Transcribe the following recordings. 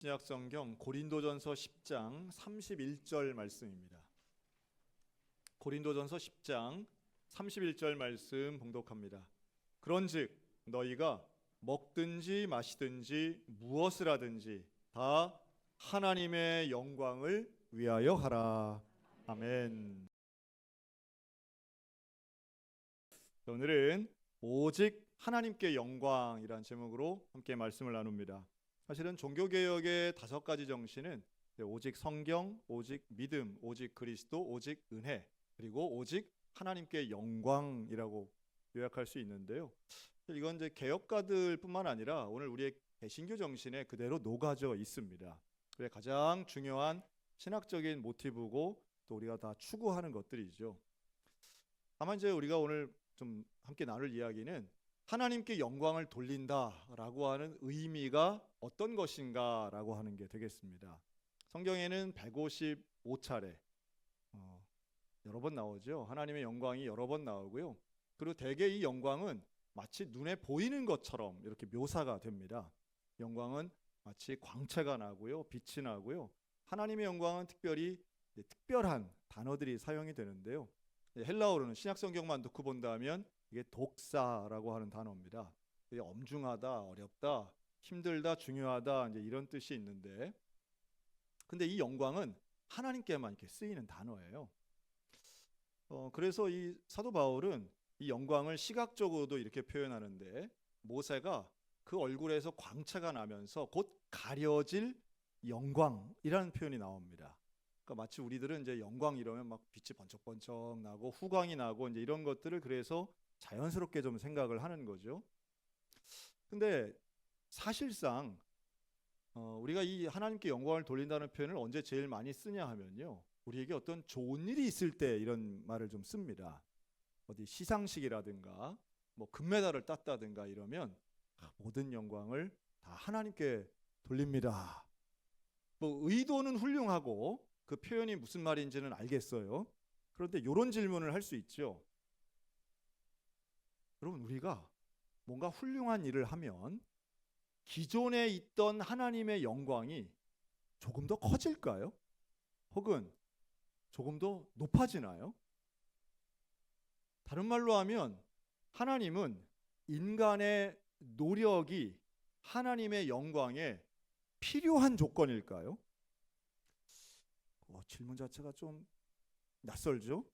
신약성경 고린도전서 10장 31절 말씀입니다. 고린도전서 10장 31절 말씀 봉독합니다. 그런즉 너희가 먹든지 마시든지 무엇을 하든지 다 하나님의 영광을 위하여 하라. 아멘. 오늘은 오직 하나님께 영광이란 제목으로 함께 말씀을 나눕니다. 사실은 종교개혁의 5가지 정신은 오직 성경, 오직 믿음, 오직 그리스도, 오직 은혜, 그리고 오직 하나님께 영광이라고 요약할 수 있는데요. 이건 이제 개혁가들뿐만 아니라 오늘 우리의 개신교 정신에 그대로 녹아져 있습니다. 그래 가장 중요한 신학적인 모티브고 또 우리가 다 추구하는 것들이죠. 다만 이제 우리가 오늘 좀 함께 나눌 이야기는 하나님께 영광을 돌린다라고 하는 의미가 어떤 것인가라고 하는 게 되겠습니다. 성경에는 155차례 여러 번 나오죠. 하나님의 영광이 여러 번 나오고요. 그리고 대개 이 영광은 마치 눈에 보이는 것처럼 이렇게 묘사가 됩니다. 영광은 마치 광채가 나고요, 빛이 나고요. 하나님의 영광은 특별히 특별한 단어들이 사용이 되는데요. 헬라어로는 신약성경만 놓고 본다면 이게 독사라고 하는 단어입니다. 엄중하다, 어렵다, 힘들다, 중요하다 이제 이런 뜻이 있는데, 근데 이 영광은 하나님께만 이렇게 쓰이는 단어예요. 그래서 이 사도 바울은 이 영광을 시각적으로도 이렇게 표현하는데, 모세가 그 얼굴에서 광채가 나면서 곧 가려질 영광이라는 표현이 나옵니다. 그러니까 마치 우리들은 이제 영광 이러면 막 빛이 번쩍번쩍 나고 후광이 나고 이제 이런 것들을 그래서 자연스럽게 좀 생각을 하는 거죠. 근데 사실상 우리가 이 하나님께 영광을 돌린다는 표현을 언제 제일 많이 쓰냐 하면요, 우리에게 어떤 좋은 일이 있을 때 이런 말을 좀 씁니다. 어디 시상식이라든가 뭐 금메달을 땄다든가 이러면 모든 영광을 다 하나님께 돌립니다. 뭐 의도는 훌륭하고 그 표현이 무슨 말인지는 알겠어요. 그런데 이런 질문을 할 수 있죠. 여러분, 우리가 뭔가 훌륭한 일을 하면 기존에 있던 하나님의 영광이 조금 더 커질까요? 혹은 조금 더 높아지나요? 다른 말로 하면 하나님은 인간의 노력이 하나님의 영광에 필요한 조건일까요? 질문 자체가 좀 낯설죠?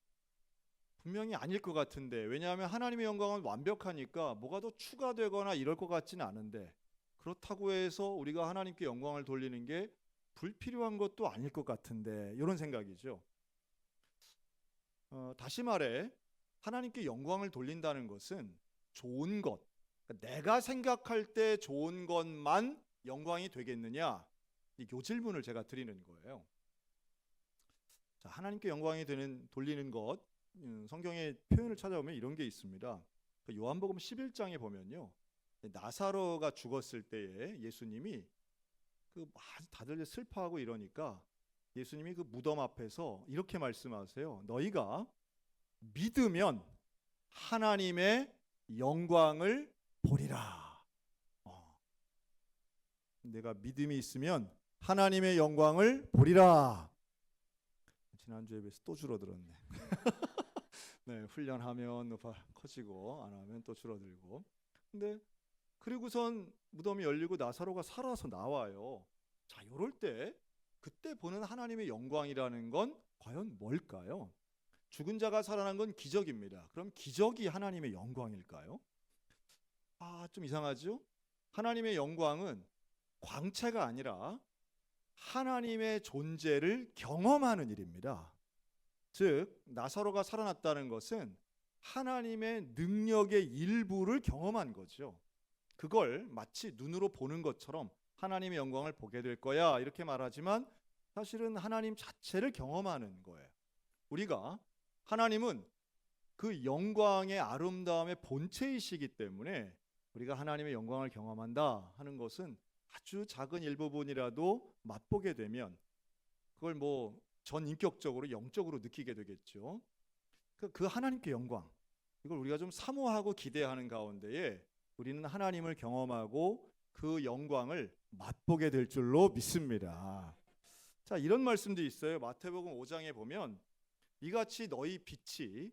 분명히 아닐 것 같은데, 왜냐하면 하나님의 영광은 완벽하니까 뭐가 더 추가되거나 이럴 것 같지는 않은데, 그렇다고 해서 우리가 하나님께 영광을 돌리는 게 불필요한 것도 아닐 것 같은데, 이런 생각이죠. 다시 말해 하나님께 영광을 돌린다는 것은 좋은 것, 그러니까 내가 생각할 때 좋은 것만 영광이 되겠느냐, 이 질문을 제가 드리는 거예요. 자, 하나님께 영광이 돌리는 것, 성경의 표현을 찾아보면 이런 게 있습니다. 요한복음 11장에 보면요, 나사로가 죽었을 때에 예수님이 다들 슬퍼하고 이러니까 예수님이 그 무덤 앞에서 이렇게 말씀하세요. 너희가 믿으면 하나님의 영광을 보리라. 내가 믿음이 있으면 하나님의 영광을 보리라. 지난주에 비해서 또 줄어들었네. 네, 훈련하면 커지고 안 하면 또 줄어들고. 근데 그리고선 무덤이 열리고 나사로가 살아서 나와요. 자, 요럴 때 그때 보는 하나님의 영광이라는 건 과연 뭘까요? 죽은 자가 살아난 건 기적입니다. 그럼 기적이 하나님의 영광일까요? 좀 이상하죠? 하나님의 영광은 광채가 아니라 하나님의 존재를 경험하는 일입니다. 즉, 나사로가 살아났다는 것은 하나님의 능력의 일부를 경험한 거죠. 그걸 마치 눈으로 보는 것처럼 하나님의 영광을 보게 될 거야 이렇게 말하지만 사실은 하나님 자체를 경험하는 거예요. 우리가 하나님은 그 영광의 아름다움의 본체이시기 때문에 우리가 하나님의 영광을 경험한다 하는 것은 아주 작은 일부분이라도 맛보게 되면 그걸 뭐 전인격적으로 영적으로 느끼게 되겠죠. 그 하나님께 영광, 이걸 우리가 좀 사모하고 기대하는 가운데에 우리는 하나님을 경험하고 그 영광을 맛보게 될 줄로 믿습니다. 자, 이런 말씀도 있어요. 마태복음 5장에 보면 이같이 너희 빛이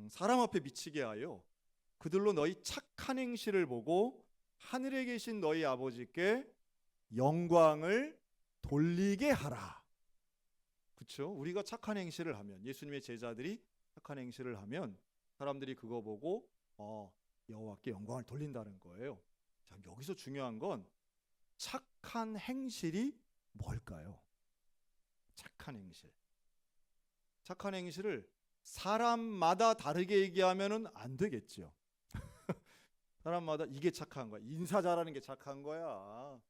사람 앞에 비치게 하여 그들로 너희 착한 행실을 보고 하늘에 계신 너희 아버지께 영광을 돌리게 하라. 그렇죠? 우리가 착한 행실을 하면, 예수님의 제자들이 착한 행실을 하면 사람들이 그거 보고 여호와께 영광을 돌린다는 거예요. 자, 여기서 중요한 건 착한 행실이 뭘까요? 착한 행실. 착한 행실을 사람마다 다르게 얘기하면은 안 되겠죠. 사람마다 이게 착한 거야. 인사 잘하는 게 착한 거야.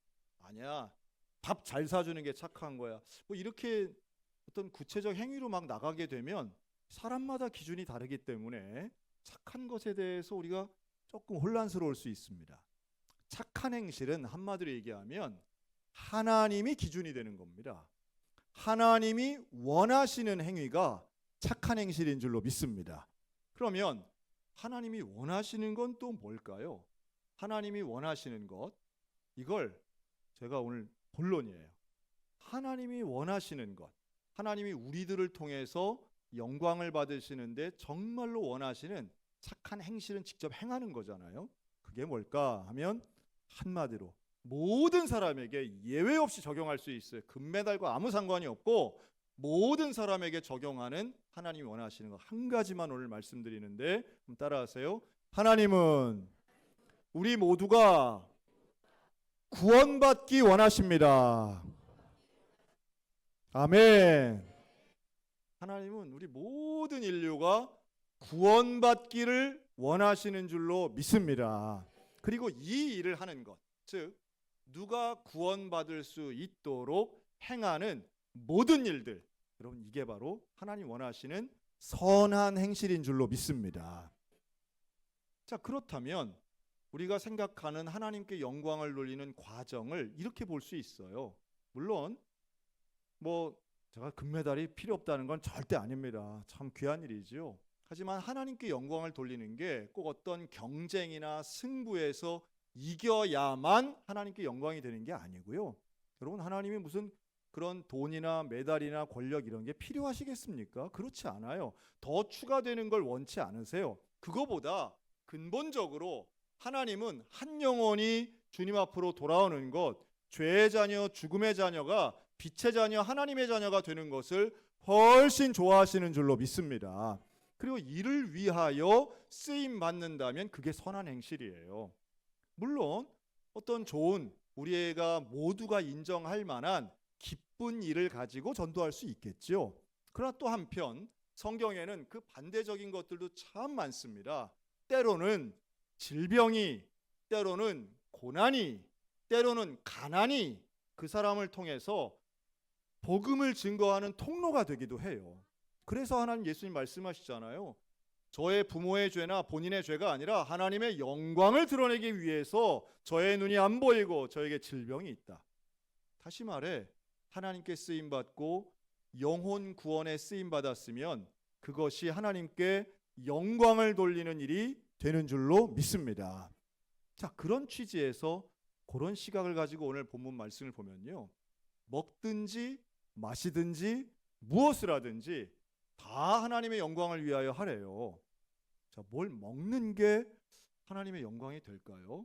아니야. 밥 잘 사주는 게 착한 거야. 뭐 이렇게 어떤 구체적 행위로 막 나가게 되면 사람마다 기준이 다르기 때문에 착한 것에 대해서 우리가 조금 혼란스러울 수 있습니다. 착한 행실은 한마디로 얘기하면 하나님이 기준이 되는 겁니다. 하나님이 원하시는 행위가 착한 행실인 줄로 믿습니다. 그러면 하나님이 원하시는 건 또 뭘까요? 하나님이 원하시는 것, 이걸 제가 오늘 본론이에요. 하나님이 원하시는 것, 하나님이 우리들을 통해서 영광을 받으시는데 정말로 원하시는 착한 행실은 직접 행하는 거잖아요. 그게 뭘까 하면 한마디로 모든 사람에게 예외 없이 적용할 수 있어요. 금메달과 아무 상관이 없고 모든 사람에게 적용하는 하나님이 원하시는 거 한 가지만 오늘 말씀드리는데 따라하세요. 하나님은 우리 모두가 구원받기 원하십니다. 아멘. 하나님은 우리 모든 인류가 구원받기를 원하시는 줄로 믿습니다. 그리고 이 일을 하는 것, 즉 누가 구원받을 수 있도록 행하는 모든 일들, 여러분 이게 바로 하나님 원하시는 선한 행실인 줄로 믿습니다. 자, 그렇다면 우리가 생각하는 하나님께 영광을 돌리는 과정을 이렇게 볼 수 있어요. 물론 제가 금메달이 필요 없다는 건 절대 아닙니다. 참 귀한 일이죠. 하지만 하나님께 영광을 돌리는 게 꼭 어떤 경쟁이나 승부에서 이겨야만 하나님께 영광이 되는 게 아니고요. 여러분, 하나님이 무슨 그런 돈이나 메달이나 권력 이런 게 필요하시겠습니까? 그렇지 않아요. 더 추가되는 걸 원치 않으세요. 그거보다 근본적으로 하나님은 한 영혼이 주님 앞으로 돌아오는 것, 죄의 자녀, 죽음의 자녀가 빛의 자녀, 하나님의 자녀가 되는 것을 훨씬 좋아하시는 줄로 믿습니다. 그리고 이를 위하여 쓰임 받는다면 그게 선한 행실이에요. 물론 어떤 좋은 우리가 모두가 인정할 만한 기쁜 일을 가지고 전도할 수 있겠죠. 그러나 또 한편 성경에는 그 반대적인 것들도 참 많습니다. 때로는 질병이, 때로는 고난이, 때로는 가난이 그 사람을 통해서 복음을 증거하는 통로가 되기도 해요. 그래서 하나님 예수님 말씀하시잖아요. 저의 부모의 죄나 본인의 죄가 아니라 하나님의 영광을 드러내기 위해서 저의 눈이 안 보이고 저에게 질병이 있다. 다시 말해 하나님께 쓰임받고 영혼 구원에 쓰임받았으면 그것이 하나님께 영광을 돌리는 일이 되는 줄로 믿습니다. 자, 그런 취지에서 그런 시각을 가지고 오늘 본문 말씀을 보면요, 먹든지 마시든지 무엇을 하든지 다 하나님의 영광을 위하여 하래요. 자, 뭘 먹는 게 하나님의 영광이 될까요?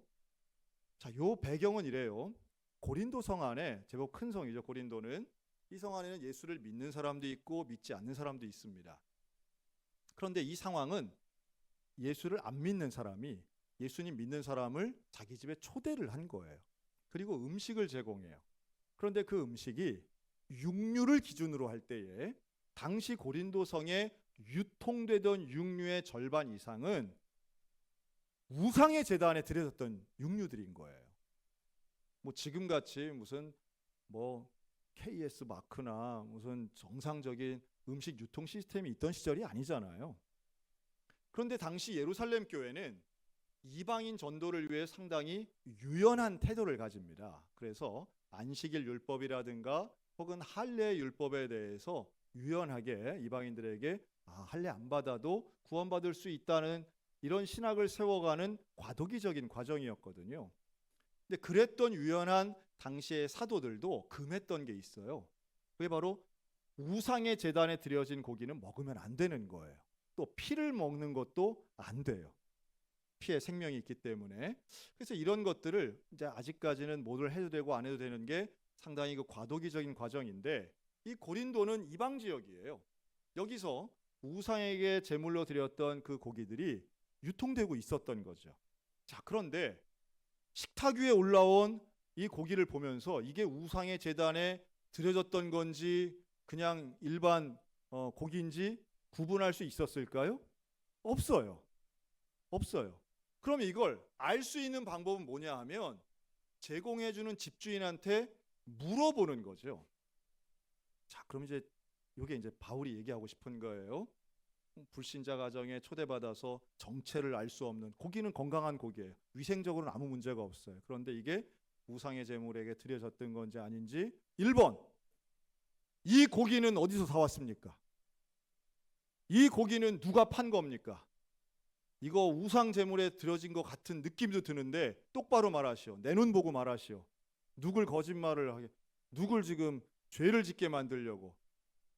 자, 요 배경은 이래요. 고린도 성 안에, 제법 큰 성이죠, 고린도는. 이 성 안에는 예수를 믿는 사람도 있고 믿지 않는 사람도 있습니다. 그런데 이 상황은 예수를 안 믿는 사람이 예수님 믿는 사람을 자기 집에 초대를 한 거예요. 그리고 음식을 제공해요. 그런데 그 음식이 육류를 기준으로 할 때에 당시 고린도 성에 유통되던 육류의 절반 이상은 우상의 제단에 드려졌던 육류들인 거예요. 지금같이 무슨 KS 마크나 무슨 정상적인 음식 유통 시스템이 있던 시절이 아니잖아요. 그런데 당시 예루살렘 교회는 이방인 전도를 위해 상당히 유연한 태도를 가집니다. 그래서 안식일 율법이라든가 혹은 할례 율법에 대해서 유연하게 이방인들에게 할례 안 받아도 구원받을 수 있다는 이런 신학을 세워가는 과도기적인 과정이었거든요. 근데 그랬던 유연한 당시의 사도들도 금했던 게 있어요. 그게 바로 우상의 제단에 드려진 고기는 먹으면 안 되는 거예요. 또 피를 먹는 것도 안 돼요. 피에 생명이 있기 때문에. 그래서 이런 것들을 이제 아직까지는 뭐를 해도 되고 안 해도 되는 게 상당히 그 과도기적인 과정인데, 이 고린도는 이방 지역이에요. 여기서 우상에게 제물로 드렸던 그 고기들이 유통되고 있었던 거죠. 자, 그런데 식탁 위에 올라온 이 고기를 보면서 이게 우상의 제단에 드려졌던 건지 그냥 일반 고기인지 구분할 수 있었을까요? 없어요. 없어요. 그럼 이걸 알 수 있는 방법은 뭐냐 하면 제공해주는 집주인한테 물어보는 거죠. 자, 그럼 이제 이게 이제 바울이 얘기하고 싶은 거예요. 불신자 가정에 초대받아서 정체를 알 수 없는, 고기는 건강한 고기예요. 위생적으로는 아무 문제가 없어요. 그런데 이게 우상의 제물에게 드려졌던 건지 아닌지. 1번, 이 고기는 어디서 사왔습니까? 이 고기는 누가 판 겁니까? 이거 우상 제물에 드려진 것 같은 느낌도 드는데 똑바로 말하시오. 내 눈 보고 말하시오. 누굴 거짓말을 하게, 누굴 지금 죄를 짓게 만들려고.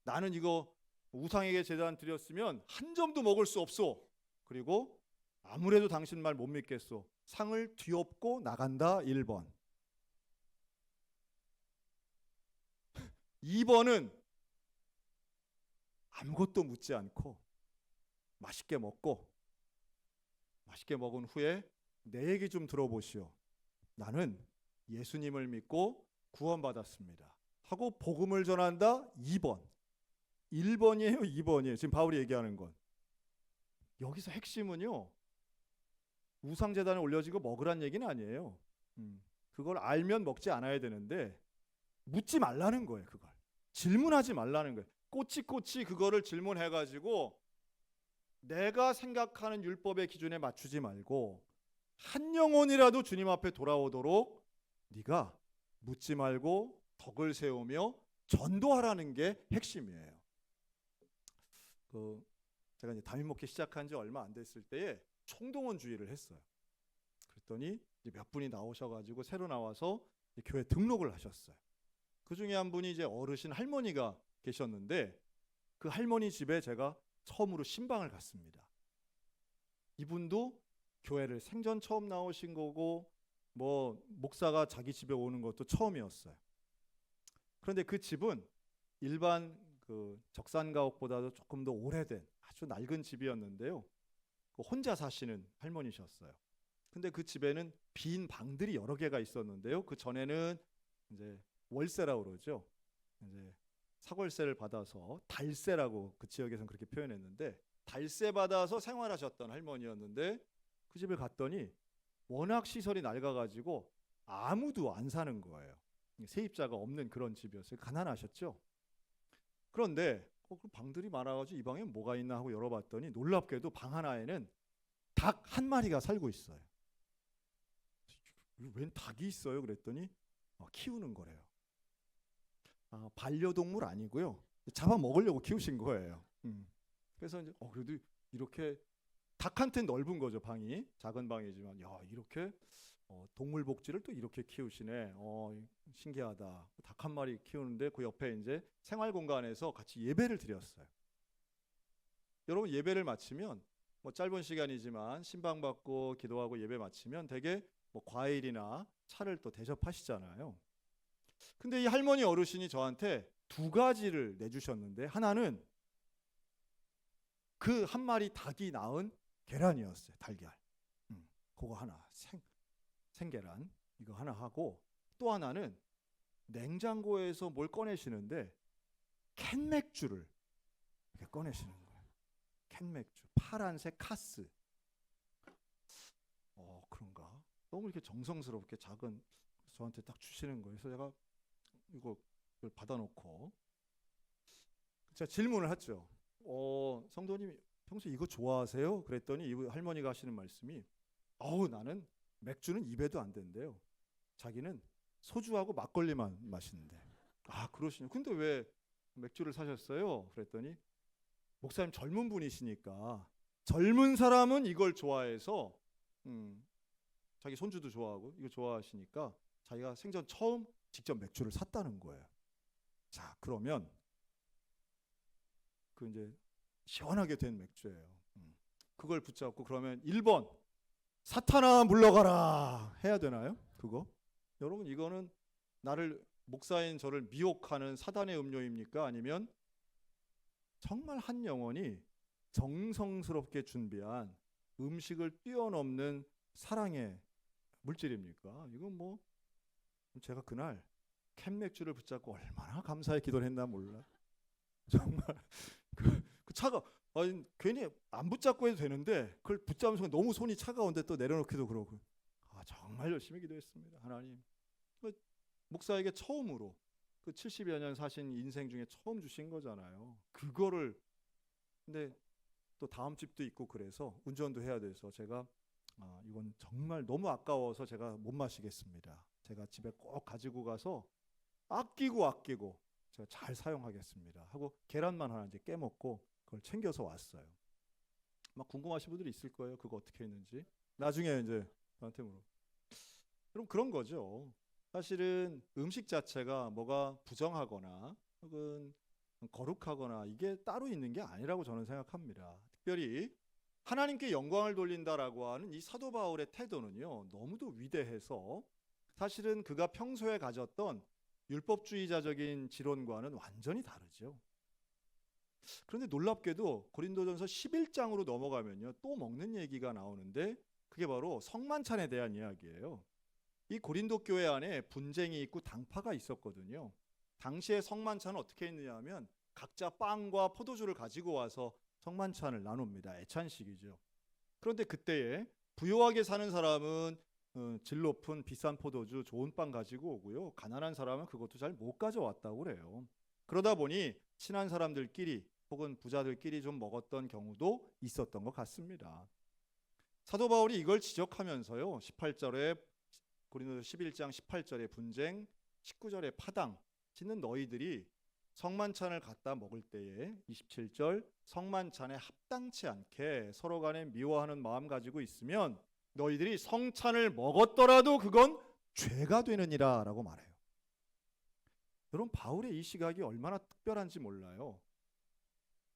나는 이거 우상에게 제단 드렸으면 한 점도 먹을 수 없소. 그리고 아무래도 당신 말 못 믿겠소. 상을 뒤엎고 나간다. 1번. 2번은 아무것도 묻지 않고 맛있게 먹고, 맛있게 먹은 후에 내 얘기 좀 들어보시오. 나는 예수님을 믿고 구원받았습니다 하고 복음을 전한다. 2번. 1번이에요, 2번이에요. 지금 바울이 얘기하는 건. 여기서 핵심은요, 우상제단에 올려지고 먹으란 얘기는 아니에요. 그걸 알면 먹지 않아야 되는데 묻지 말라는 거예요. 그걸 질문하지 말라는 거예요. 꼬치꼬치 그거를 질문해가지고 내가 생각하는 율법의 기준에 맞추지 말고 한 영혼이라도 주님 앞에 돌아오도록 네가 묻지 말고 덕을 세우며 전도하라는 게 핵심이에요. 제가 이제 담임 목회 시작한 지 얼마 안 됐을 때에 총동원주의를 했어요. 그랬더니 몇 분이 나오셔가지고 새로 나와서 교회 등록을 하셨어요. 그 중에 한 분이 이제 어르신 할머니가 계셨는데 그 할머니 집에 제가 처음으로 신방을 갔습니다. 이분도 교회를 생전 처음 나오신 거고 뭐 목사가 자기 집에 오는 것도 처음이었어요. 그런데 그 집은 일반 그 적산가옥보다도 조금 더 오래된 아주 낡은 집이었는데요. 혼자 사시는 할머니셨어요. 근데 그 집에는 빈 방들이 여러 개가 있었는데요. 그 전에는 이제 월세라고 그러죠. 이제 사골세를 받아서 달세라고 그 지역에서는 그렇게 표현했는데 달세 받아서 생활하셨던 할머니였는데 그 집에 갔더니 워낙 시설이 낡아가지고 아무도 안 사는 거예요. 세입자가 없는 그런 집이었어요. 가난하셨죠. 그런데 그 방들이 많아가지고 이 방에 뭐가 있나 하고 열어봤더니 놀랍게도 방 하나에는 닭 한 마리가 살고 있어요. 웬 닭이 있어요? 그랬더니 키우는 거래요. 반려동물 아니고요. 잡아 먹으려고 키우신 거예요. 그래서 이제 그래도 이렇게 닭한테는 넓은 거죠, 방이. 작은 방이지만 야, 이렇게 동물 복지를 또 이렇게 키우시네. 신기하다. 닭 한 마리 키우는데 그 옆에 이제 생활 공간에서 같이 예배를 드렸어요. 여러분 예배를 마치면 뭐 짧은 시간이지만 신방 받고 기도하고 예배 마치면 되게 뭐 과일이나 차를 또 대접하시잖아요. 근데 이 할머니 어르신이 저한테 두 가지를 내주셨는데 하나는 그 한 마리 닭이 낳은 계란이었어요. 달걀. 그거 하나 생계란 이거 하나 하고 또 하나는 냉장고에서 뭘 꺼내시는데 캔맥주를 이렇게 꺼내시는 거예요. 캔맥주 파란색 카스. 그런가? 너무 이렇게 정성스럽게 작은 저한테 딱 주시는 거예요. 그래서 제가 이걸 받아놓고 제가 질문을 했죠. 성도님 평소에 이거 좋아하세요? 그랬더니 이 할머니가 하시는 말씀이 나는 맥주는 입에도 안 된대요. 자기는 소주하고 막걸리만 마시는데. 그러시냐. 근데 왜 맥주를 사셨어요? 그랬더니 목사님 젊은 분이시니까 젊은 사람은 이걸 좋아해서 자기 손주도 좋아하고 이거 좋아하시니까 자기가 생전 처음 직접 맥주를 샀다는 거예요. 자, 그러면 그 이제 시원하게 된 맥주예요. 그걸 붙잡고 그러면 1번 사탄아 물러가라 해야 되나요? 그거? 여러분, 이거는 나를, 목사인 저를 미혹하는 사단의 음료입니까? 아니면 정말 한 영혼이 정성스럽게 준비한 음식을 뛰어넘는 사랑의 물질입니까? 이건 뭐 제가 그날 캔 맥주를 붙잡고 얼마나 감사의 기도를 했나 몰라. 정말 그 차가, 아니, 괜히 안 붙잡고 해도 되는데 그걸 붙잡는 순간 너무 손이 차가운데 또 내려놓기도 그러고, 정말 열심히 기도했습니다. 하나님, 목사에게 처음으로 그 70여 년 사신 인생 중에 처음 주신 거잖아요. 그거를. 근데 또 다음 집도 있고 그래서 운전도 해야 돼서 제가 이건 정말 너무 아까워서 제가 못 마시겠습니다. 제가 집에 꼭 가지고 가서 아끼고 제가 잘 사용하겠습니다 하고 계란만 하나 이제 깨먹고 그걸 챙겨서 왔어요. 막 궁금하신 분들이 있을 거예요. 그거 어떻게 했는지. 나중에 이제 저한테 물어. 그럼 그런 거죠. 사실은 음식 자체가 뭐가 부정하거나 혹은 거룩하거나 이게 따로 있는 게 아니라고 저는 생각합니다. 특별히 하나님께 영광을 돌린다라고 하는 이 사도 바울의 태도는요, 너무도 위대해서 사실은 그가 평소에 가졌던 율법주의자적인 지론과는 완전히 다르죠. 그런데 놀랍게도 고린도전서 11장으로 넘어가면요, 또 먹는 얘기가 나오는데 그게 바로 성만찬에 대한 이야기예요. 이 고린도 교회 안에 분쟁이 있고 당파가 있었거든요. 당시에 성만찬은 어떻게 했느냐 하면 각자 빵과 포도주를 가지고 와서 성만찬을 나눕니다. 애찬식이죠. 그런데 그때에 부유하게 사는 사람은 질 높은 비싼 포도주, 좋은 빵 가지고 오고요. 가난한 사람은 그것도 잘 못 가져왔다고 그래요. 그러다 보니 친한 사람들끼리 혹은 부자들끼리 좀 먹었던 경우도 있었던 것 같습니다. 사도 바울이 이걸 지적하면서요, 18절에 고린도서 11장 18절에 분쟁, 19절에 파당 짓는 너희들이 성만찬을 갖다 먹을 때에 27절 성만찬에 합당치 않게 서로 간에 미워하는 마음 가지고 있으면 너희들이 성찬을 먹었더라도 그건 죄가 되느니라 라고 말해요. 여러분, 바울의 이 시각이 얼마나 특별한지 몰라요.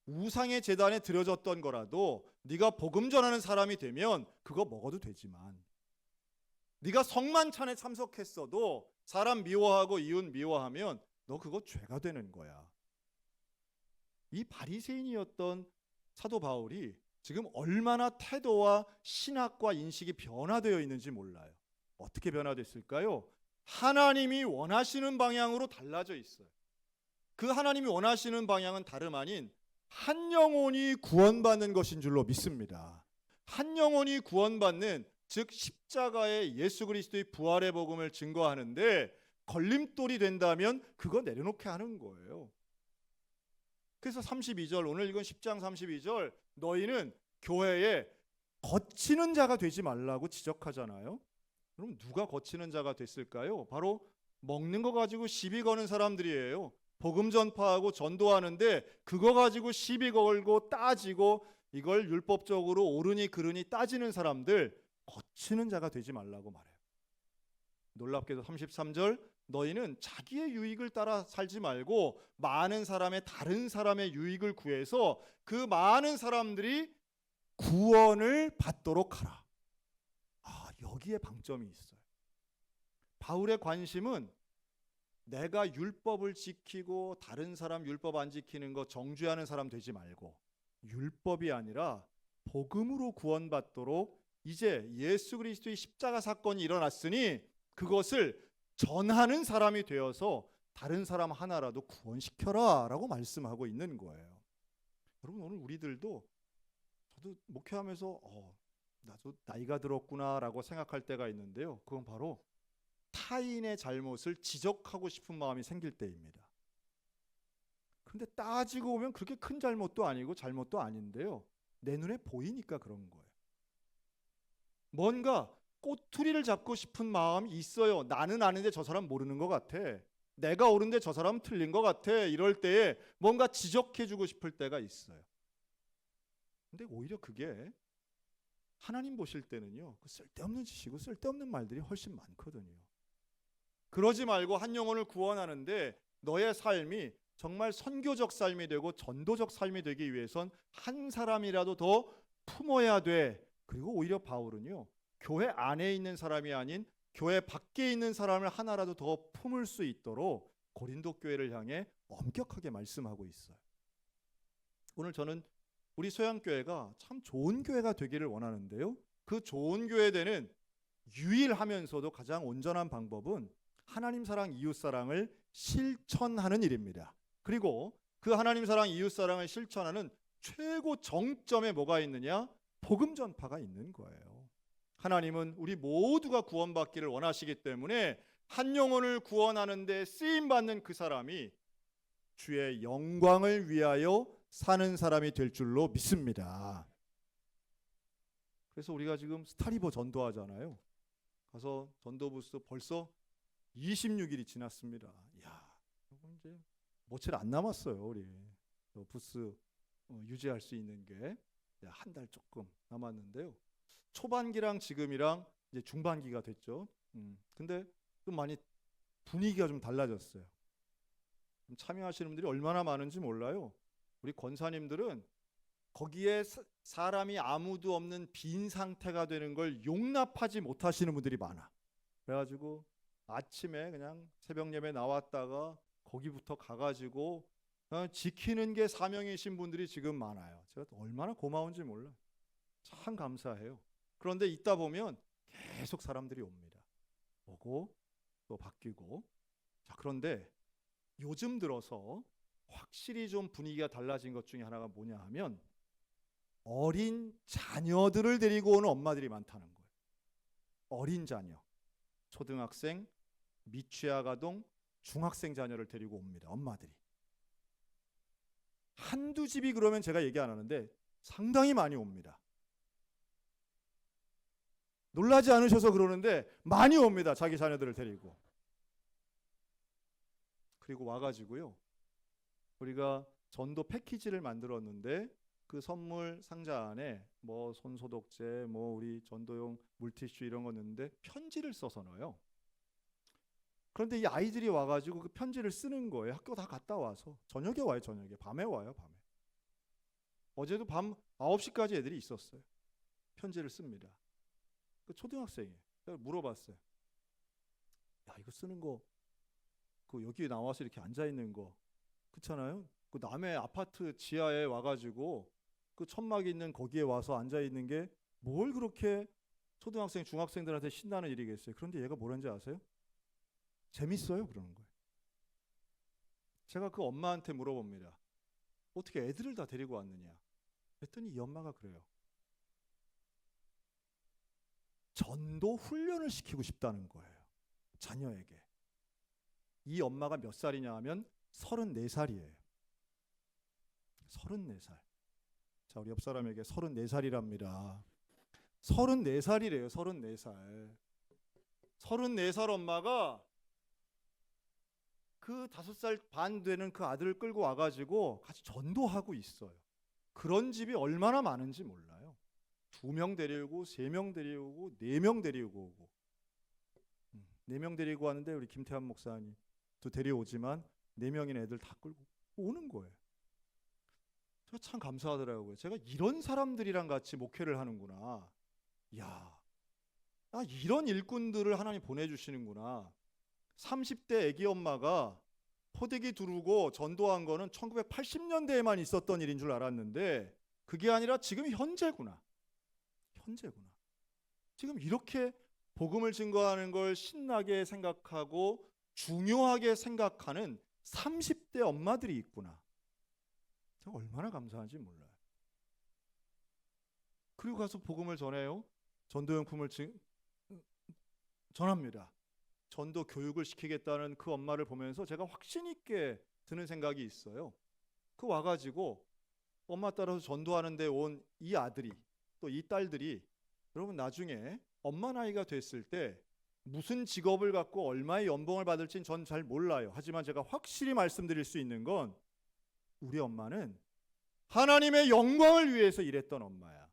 우상의 제단에 드려졌던 거라도 네가 복음 전하는 사람이 되면 그거 먹어도 되지만, 네가 성만찬에 참석했어도 사람 미워하고 이웃 미워하면 너 그거 죄가 되는 거야. 이 바리새인이었던 사도 바울이 지금 얼마나 태도와 신학과 인식이 변화되어 있는지 몰라요. 어떻게 변화됐을까요? 하나님이 원하시는 방향으로 달라져 있어요. 그 하나님이 원하시는 방향은 다름 아닌 한 영혼이 구원받는 것인 줄로 믿습니다. 한 영혼이 구원받는, 즉 십자가의 예수 그리스도의 부활의 복음을 증거하는데 걸림돌이 된다면 그거 내려놓게 하는 거예요. 그래서 32절, 오늘 읽은 10장 32절, 너희는 교회에 거치는 자가 되지 말라고 지적하잖아요. 그럼 누가 거치는 자가 됐을까요? 바로 먹는 거 가지고 시비 거는 사람들이에요. 복음 전파하고 전도하는데 그거 가지고 시비 걸고 따지고 이걸 율법적으로 옳으니 그르니 따지는 사람들, 거치는 자가 되지 말라고 말해요. 놀랍게도 33절, 너희는 자기의 유익을 따라 살지 말고 많은 사람의, 다른 사람의 유익을 구해서 그 많은 사람들이 구원을 받도록 하라. 여기에 방점이 있어요. 바울의 관심은 내가 율법을 지키고 다른 사람 율법 안 지키는 거 정죄하는 사람 되지 말고, 율법이 아니라 복음으로 구원받도록 이제 예수 그리스도의 십자가 사건이 일어났으니 그것을 전하는 사람이 되어서 다른 사람 하나라도 구원시켜라 라고 말씀하고 있는 거예요. 여러분, 오늘 우리들도, 저도 목회하면서 나도 나이가 들었구나 라고 생각할 때가 있는데요, 그건 바로 타인의 잘못을 지적하고 싶은 마음이 생길 때입니다. 그런데 따지고 보면 그렇게 큰 잘못도 아니고 잘못도 아닌데요, 내 눈에 보이니까 그런 거예요. 뭔가 꼬투리를 잡고 싶은 마음이 있어요. 나는 아는데 저 사람 모르는 것 같아. 내가 옳은데 저 사람은 틀린 것 같아. 이럴 때에 뭔가 지적해주고 싶을 때가 있어요. 근데 오히려 그게 하나님 보실 때는요, 그 쓸데없는 짓이고 쓸데없는 말들이 훨씬 많거든요. 그러지 말고 한 영혼을 구원하는데 너의 삶이 정말 선교적 삶이 되고 전도적 삶이 되기 위해선 한 사람이라도 더 품어야 돼. 그리고 오히려 바울은요, 교회 안에 있는 사람이 아닌 교회 밖에 있는 사람을 하나라도 더 품을 수 있도록 고린도 교회를 향해 엄격하게 말씀하고 있어요. 오늘 저는 우리 소양교회가 참 좋은 교회가 되기를 원하는데요, 그 좋은 교회 되는 유일하면서도 가장 온전한 방법은 하나님 사랑, 이웃 사랑을 실천하는 일입니다. 그리고 그 하나님 사랑, 이웃 사랑을 실천하는 최고 정점에 뭐가 있느냐? 복음 전파가 있는 거예요. 하나님은 우리 모두가 구원받기를 원하시기 때문에 한 영혼을 구원하는 데 쓰임 받는 그 사람이 주의 영광을 위하여 사는 사람이 될 줄로 믿습니다. 그래서 우리가 지금 스타리버 전도하잖아요. 가서 전도 부스 벌써 26일이 지났습니다. 야, 이제 며칠 안 남았어요. 우리 부스 유지할 수 있는 게 한 달 조금 남았는데요. 초반기랑 지금이랑 이제 중반기가 됐죠. 근데 좀 많이 분위기가 좀 달라졌어요. 참여하시는 분들이 얼마나 많은지 몰라요. 우리 권사님들은 거기에 사람이 아무도 없는 빈 상태가 되는 걸 용납하지 못하시는 분들이 많아. 그래가지고 아침에 그냥 새벽 예배 나왔다가 거기부터 가가지고 지키는 게 사명이신 분들이 지금 많아요. 제가 얼마나 고마운지 몰라. 참 감사해요. 그런데 있다 보면 계속 사람들이 옵니다. 오고 또 바뀌고. 자, 그런데 요즘 들어서 확실히 좀 분위기가 달라진 것 중에 하나가 뭐냐 하면 어린 자녀들을 데리고 오는 엄마들이 많다는 거예요. 어린 자녀, 초등학생, 미취학 아동, 중학생 자녀를 데리고 옵니다. 엄마들이. 한두 집이 그러면 제가 얘기 안 하는데 상당히 많이 옵니다. 놀라지 않으셔서 그러는데 많이 옵니다. 자기 자녀들을 데리고. 그리고 와가지고요, 우리가 전도 패키지를 만들었는데 그 선물 상자 안에 뭐 손소독제, 뭐 우리 전도용 물티슈 이런 거 넣는데 편지를 써서 넣어요. 그런데 이 아이들이 와가지고 그 편지를 쓰는 거예요. 학교 다 갔다 와서. 저녁에 와요. 저녁에. 밤에 와요. 밤에. 어제도 밤 9시까지 애들이 있었어요. 편지를 씁니다. 그 초등학생이에요. 제가 물어봤어요. 야, 이거 쓰는 거 그 여기 나와서 이렇게 앉아있는 거 그렇잖아요. 그 남의 아파트 지하에 와가지고 그 천막 있는 거기에 와서 앉아있는 게 뭘 그렇게 초등학생, 중학생들한테 신나는 일이겠어요. 그런데 얘가 뭐라는지 아세요? 재밌어요. 그러는 거예요. 제가 그 엄마한테 물어봅니다. 어떻게 애들을 다 데리고 왔느냐? 그랬더니 이 엄마가 그래요. 전도 훈련을 시키고 싶다는 거예요. 자녀에게. 이 엄마가 몇 살이냐 하면 34살이에요. 34살. 자, 우리 옆 사람에게 34살이랍니다. 34살이래요. 34살. 34살 엄마가 그 5살 반 되는 그 아들을 끌고 와가지고 같이 전도하고 있어요. 그런 집이 얼마나 많은지 몰라요. 2명 데리고 3명 데리고 4명 데리고 오고 4명 데리고 왔는데 우리 김태환 목사님 또 데려오지만 4명인 애들 다 끌고 오는 거예요. 제가 참 감사하더라고요. 제가 이런 사람들이랑 같이 목회를 하는구나. 야, 이런 일꾼들을 하나님 보내주시는구나. 30대 애기 엄마가 포대기 두르고 전도한 거는 1980년대에만 있었던 일인 줄 알았는데 그게 아니라 지금 현재구나. 현재구나. 지금 이렇게 복음을 증거하는 걸 신나게 생각하고 중요하게 생각하는 30대 엄마들이 있구나. 제가 얼마나 감사한지 몰라요. 그리고 가서 복음을 전해요. 전도용품을 전합니다. 전도 교육을 시키겠다는 그 엄마를 보면서 제가 확신 있게 드는 생각이 있어요. 그 와가지고 엄마 따라서 전도하는데 온 이 아들이 또 이 딸들이 여러분 나중에 엄마 나이가 됐을 때 무슨 직업을 갖고 얼마의 연봉을 받을지는 전 잘 몰라요. 하지만 제가 확실히 말씀드릴 수 있는 건 우리 엄마는 하나님의 영광을 위해서 일했던 엄마야.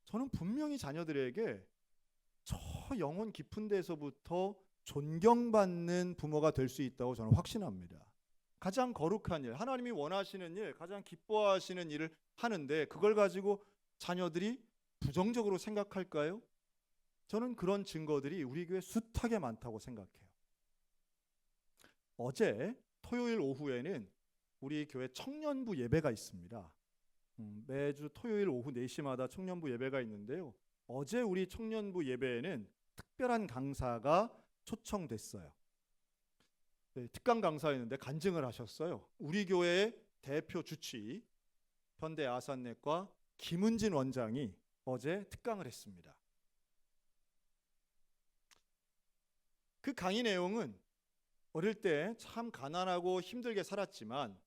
저는 분명히 자녀들에게 저 영혼 깊은 데서부터 존경받는 부모가 될 수 있다고 저는 확신합니다. 가장 거룩한 일, 하나님이 원하시는 일, 가장 기뻐하시는 일을 하는데 그걸 가지고 자녀들이 부정적으로 생각할까요? 저는 그런 증거들이 우리 교회 숱하게 많다고 생각해요. 어제 토요일 오후에는 우리 교회 청년부 예배가 있습니다. 매주 토요일 오후 4시마다 청년부 예배가 있는데요. 어제 우리 청년부 예배에는 특별한 강사가 초청됐어요. 네, 특강 강사였는데 간증을 하셨어요. 우리 교회의 대표 주치 현대 아산넷과 김은진 원장이 어제 특강을 했습니다. 그 강의 내용은 어릴 때 참 가난하고 힘들게 살았지만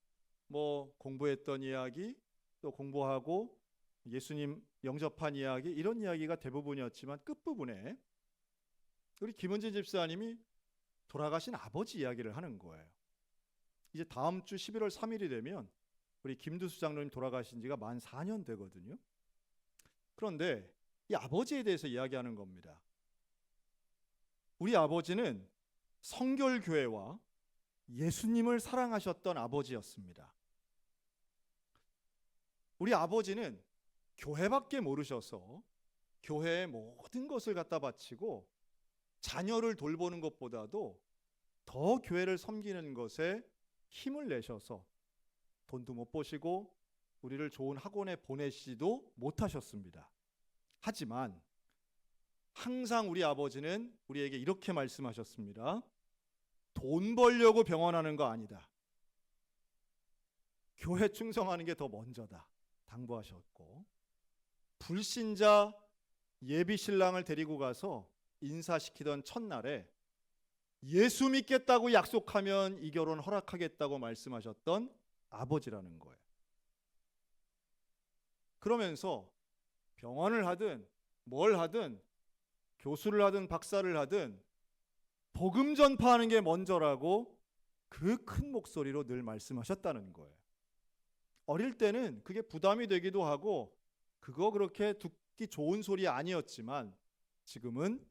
뭐 공부했던 이야기, 또 공부하고 예수님 영접한 이야기, 이런 이야기가 대부분이었지만 끝부분에 우리 김은진 집사님이 돌아가신 아버지 이야기를 하는 거예요. 이제 다음 주 11월 3일이 되면 우리 김두수 장로님 돌아가신 지가 만 4년 되거든요. 그런데 이 아버지에 대해서 이야기하는 겁니다. 우리 아버지는 성결교회와 예수님을 사랑하셨던 아버지였습니다. 우리 아버지는 교회밖에 모르셔서 교회의 모든 것을 갖다 바치고 자녀를 돌보는 것보다도 더 교회를 섬기는 것에 힘을 내셔서 돈도 못 버시고 우리를 좋은 학원에 보내시지도 못하셨습니다. 하지만 항상 우리 아버지는 우리에게 이렇게 말씀하셨습니다. 돈 벌려고 병원하는 거 아니다. 교회 충성하는 게 더 먼저다. 당부하셨고, 불신자 예비 신랑을 데리고 가서 인사시키던 첫날에 예수 믿겠다고 약속하면 이 결혼 허락하겠다고 말씀하셨던 아버지라는 거예요. 그러면서 병원을 하든 뭘 하든 교수를 하든 박사를 하든 복음 전파하는 게 먼저라고 그 큰 목소리로 늘 말씀하셨다는 거예요. 어릴 때는 그게 부담이 되기도 하고 그거 그렇게 듣기 좋은 소리 아니었지만 지금은,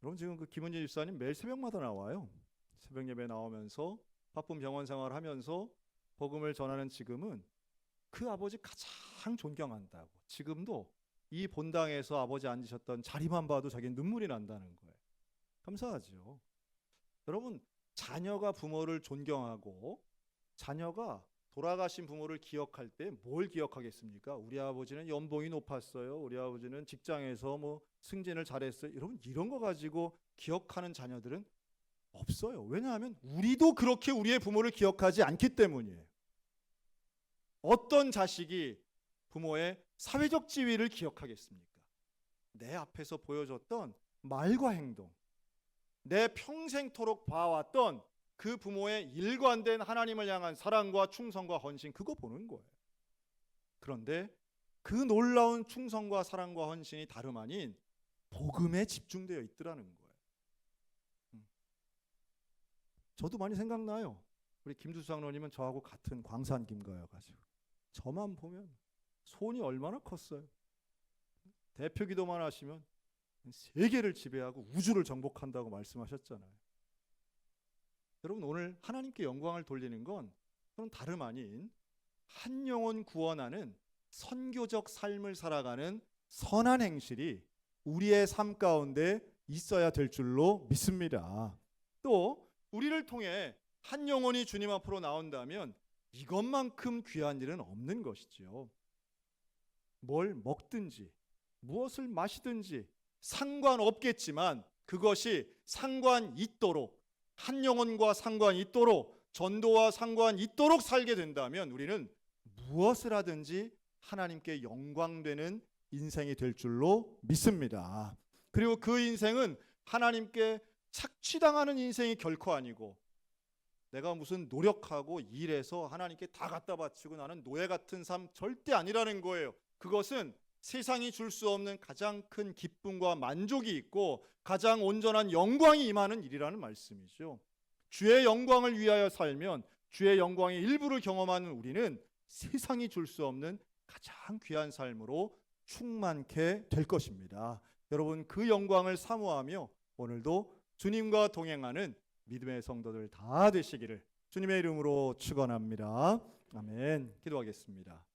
여러분 지금 그 김은진 집사님 매일 새벽마다 나와요. 새벽 예배 나오면서 바쁜 병원 생활을 하면서 복음을 전하는 지금은 그 아버지 가장 존경한다고, 지금도 이 본당에서 아버지 앉으셨던 자리만 봐도 자기 눈물이 난다는 거예요. 감사하죠. 여러분, 자녀가 부모를 존경하고 자녀가 돌아가신 부모를 기억할 때 뭘 기억하겠습니까? 우리 아버지는 연봉이 높았어요. 우리 아버지는 직장에서 뭐 승진을 잘했어요. 여러분, 이런 거 가지고 기억하는 자녀들은 없어요. 왜냐하면 우리도 그렇게 우리의 부모를 기억하지 않기 때문이에요. 어떤 자식이 부모의 사회적 지위를 기억하겠습니까? 내 앞에서 보여줬던 말과 행동, 내 평생토록 봐왔던 그 부모의 일관된 하나님을 향한 사랑과 충성과 헌신, 그거 보는 거예요. 그런데 그 놀라운 충성과 사랑과 헌신이 다름 아닌 복음에 집중되어 있더라는 거예요. 저도 많이 생각나요. 우리 김두수 장로님은 저하고 같은 광산 김가여가지고 저만 보면 손이 얼마나 컸어요. 대표 기도만 하시면 세계를 지배하고 우주를 정복한다고 말씀하셨잖아요. 여러분, 오늘 하나님께 영광을 돌리는 건 그건 다름 아닌 한 영혼 구원하는 선교적 삶을 살아가는 선한 행실이 우리의 삶 가운데 있어야 될 줄로 믿습니다. 또 우리를 통해 한 영혼이 주님 앞으로 나온다면 이것만큼 귀한 일은 없는 것이지요. 뭘 먹든지 무엇을 마시든지 상관없겠지만 그것이 상관 있도록, 한 영혼과 상관 있도록, 전도와 상관 있도록 살게 된다면 우리는 무엇을 하든지 하나님께 영광되는 인생이 될 줄로 믿습니다. 그리고 그 인생은 하나님께 착취당하는 인생이 결코 아니고, 내가 무슨 노력하고 일해서 하나님께 다 갖다 바치고 나는 노예 같은 삶 절대 아니라는 거예요. 그것은 세상이 줄 수 없는 가장 큰 기쁨과 만족이 있고 가장 온전한 영광이 임하는 일이라는 말씀이죠. 주의 영광을 위하여 살면 주의 영광의 일부를 경험하는 우리는 세상이 줄 수 없는 가장 귀한 삶으로 충만케 될 것입니다. 여러분 그 영광을 사모하며 오늘도 주님과 동행하는 믿음의 성도들 다 되시기를 주님의 이름으로 축원합니다. 아멘. 기도하겠습니다.